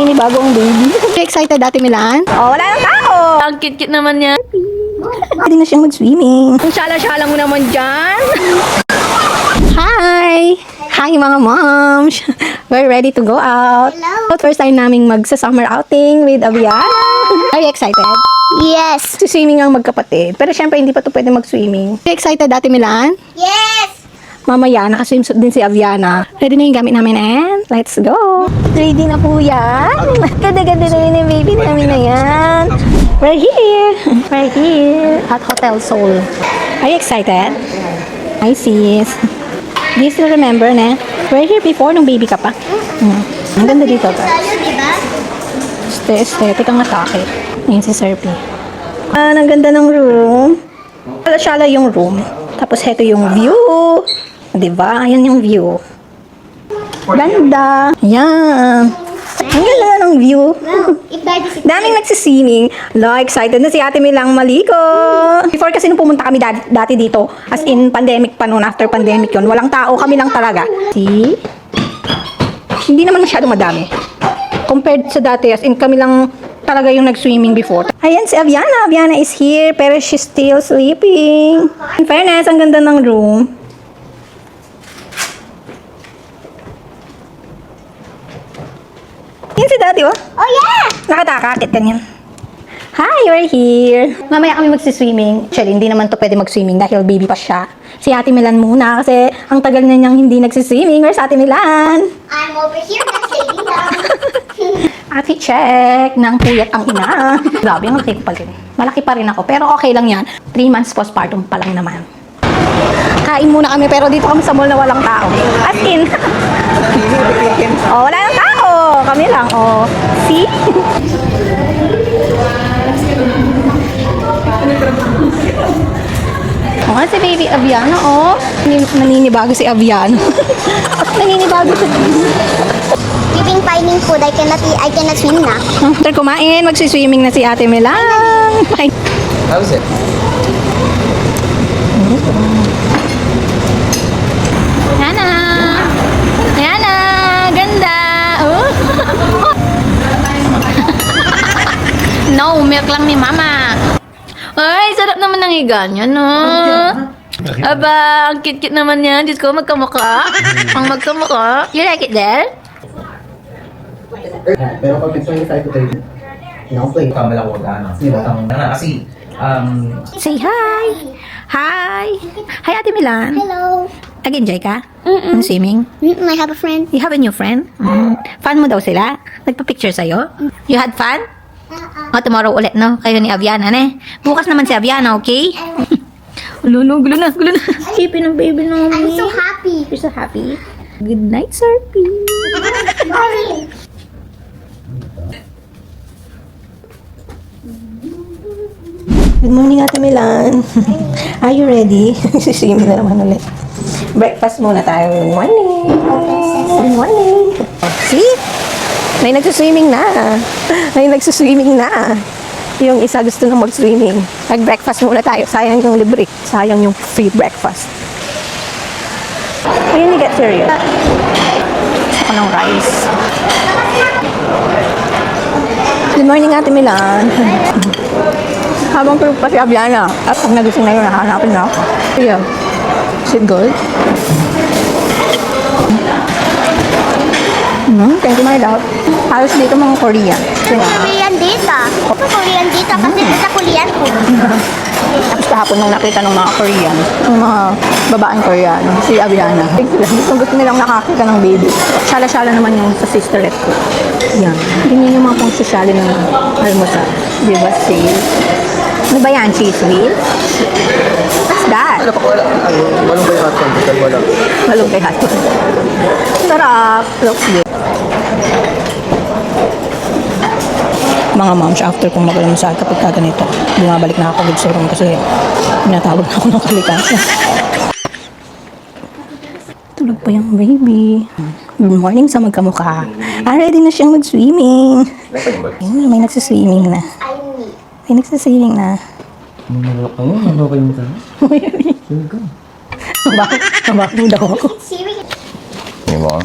Ini bagong baby. Excited Ate Milan? Oh, wala nang tao. Ang cute-cute naman niya. Pwede na siyang mag-swimming. Ang shala-shala mo naman dyan. Hi! Hi mga moms! We're ready to go out. Hello. First time naming magsa-summer outing with Aviana. Are you excited? Yes. Swimming ang magkapatid. Pero syempre hindi pa to pwede mag-swimming. Are you excited Ate Milan? Yes. Mamaya, nakaswimsuit din si Aviana. Ready na yung gamit namin and let's go! Ready na po yan! Ganda-ganda na yun yung baby namin na yan. We're here! We're here at Hotel Seoul. Are you excited? Hi sis! Do you still remember na? We're here before nung baby ka pa. Ang ganda dito ba? Tayo, diba? Aesthetic ang atake. Ayun si Sir P. Ang ganda ng room. Shala-shala yung room. Tapos heto yung view. Diba? Ayan yung view. Ganda. Ayan. Ang ganda ng view. If that is Daming nagsiswimming. Excited na si Ate Milang maliko. Before kasi nung pumunta kami dati dito, as in pandemic pa noon, after pandemic yun, walang tao, kami lang talaga. See? Hindi naman masyadong madami. Compared sa dati, as in kami lang talaga yung nag-swimming before. Ayan si Aviana. Aviana is here, pero she's still sleeping. In fairness, ang ganda ng room. Yan si Daddy, oh. Oh yeah. Nakatakakit ganyan. Hi, we're here. Mamaya kami magsiswimming. Actually, hindi naman to pwede mag-swimming dahil baby pa siya. Si Ate Milan muna kasi ang tagal na niyang hindi nagsiswimming. Where's Ate Milan? I'm over here not saving them. Ate, check. Nang puyat ang ina. Grabe, ang laki ko pa rin. Malaki pa rin ako, pero okay lang yan. 3 months postpartum pa lang naman. Kain muna kami, pero dito kami sa mall na walang tao. As in. Oh, wala nang tao. Kami lang, oh. See? Oh, si baby Aviana, oh. Naninibago si Aviana. Naninibago si Giving pining food, I cannot swim na. After kumain, magsiswimming na si Ate Milan. Okay. How's it? Yana! Yana! Ganda! Oh. No, milk lang ni Mama. Ay, sarap naman ng higa niya, no? Aba, ang cute-cute naman yan. Diyos ko, magkamukha. Ang magkamukha. You like it, Del? Pero pag nag-swing tayo tayo, play kami lang huwag ano. Kasi, Say hi! Hi! Hi, Ate Milan. Hello. Nag-enjoy ka? Ng swimming? I have a friend. You have a new friend? Fan mo daw sila? Nagpa-picture sa'yo? You had fun? O, tomorrow ulit, no? Kayo ni Aviana, ne? Bukas naman si Aviana, okay? Gulo na. Sipin ng baby namin. I'm so happy. You're so happy? Good night, Sir P. Sorry. Good morning, Ate Milan. Are you ready? Sisimi na naman ulit. Breakfast muna tayo. Good morning. Good morning. See? May nagsuswimming na. Yung isa gusto na mag-swimming. Nag-breakfast muna tayo. Sayang yung libre. Sayang yung free breakfast. Ayun, you get cereal. Saka ng rice. Good morning, Ate Milan. Habang tulog pa si Aviana. At pag nagising na yun, nahanapin na ako. Yeah. Is it good? Thank you, my love. Halos dito mga Korean. Korean data. Korean data kasi sa Korean food. Tapos kahapon nung nakita ng mga Korean, ng mga babaeng Korean, si Aviana. Gusto nilang nakakita ng baby. Shala-shala naman yung sa sisterette ko. Yan. Ganyan yung mga pang sosyali ng almusal. Di ba, sis? Ano ba yan? Cheese wheel? What's that? walong kayo hot one, total wala. Malong kay hotdog. Sarap. Looks good. Mga moms, after kong mag-almusal, kapag ka ganito, bumabalik na ako sa room kasi tinatawag na ako ng kalikasan. Tulog pa yung baby. Good morning sa magkamukha. Ready na siyang mag-swimming. Ayun, may nagsiswimming na. May nagsiswimming na. Ano kayo mo tayo? Bakit mo daw ako? Serious. Hindi mo.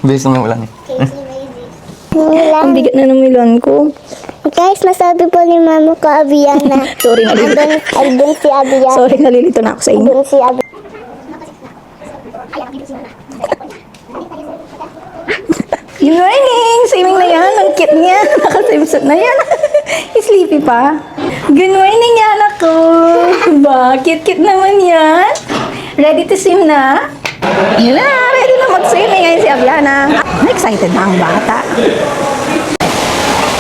Bilis lang yung ulan eh. Casey Maisy. Ang bigat na ng milon ko. Guys, nasabi po ni Mama ko, Abiana. Sorry, nalilito. Andun si Abiana. Sorry, nalilito na ako sa inyo. Andun si Abiana. Good morning! Swimming na yan. Ang cute niya. Nakaswimsuit na yan. Sleepy pa. Good morning yan ako. Ba, cute-cute naman yan. Ready to swim na? Yan na, ready na mag-swimming. Ngayon si Abiana. Excited na ang bata.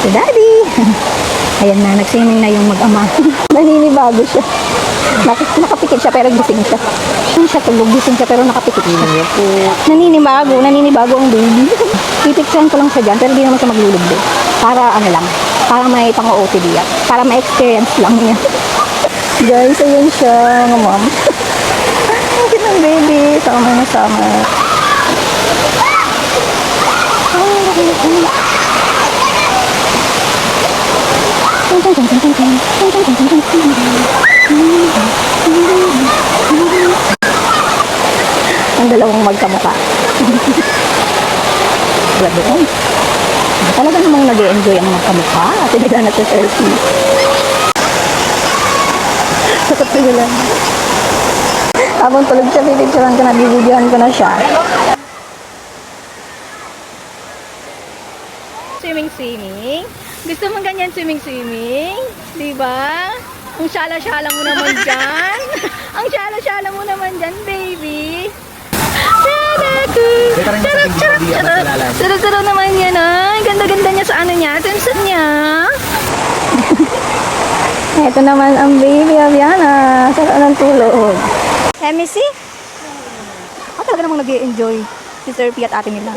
Si Daddy. Ayan na, nag-swimming na yung mag-ama. Naninibago siya. Nakapikit siya pero gising siya. Hindi siya tulog, gising siya pero nakapikit siya. Naninibago ang baby. Pipicturean ko lang siya dyan pero di naman siya maglulubog. Para ano lang, para may pang-OOTD yan. Para ma-experience lang niya. Guys, ayun siya, mga mom. Ang cute ng baby. Sama na sama. Ang dalawang magkamukha. Grabe ko. Talaga namang nag-e-enjoy ang magkamukha. At hindi na nag-selfie. Sakot ko lang. Habang tulog siya, pipicturean ko na, bibidyohan ko na siya. Swimming. Gusto mong ganyan swimming? Diba? Ang syala-syala mo naman dyan. Ang syala-syala mo naman dyan, baby. Sarap naman yan, ah. Ganda-ganda niya sa ano niya, swimsuit niya. Ito naman ang baby, Abiana. Sarap ng tulog. Missy? Ako talaga namang nag-e-enjoy si Sir P at Ate Mila.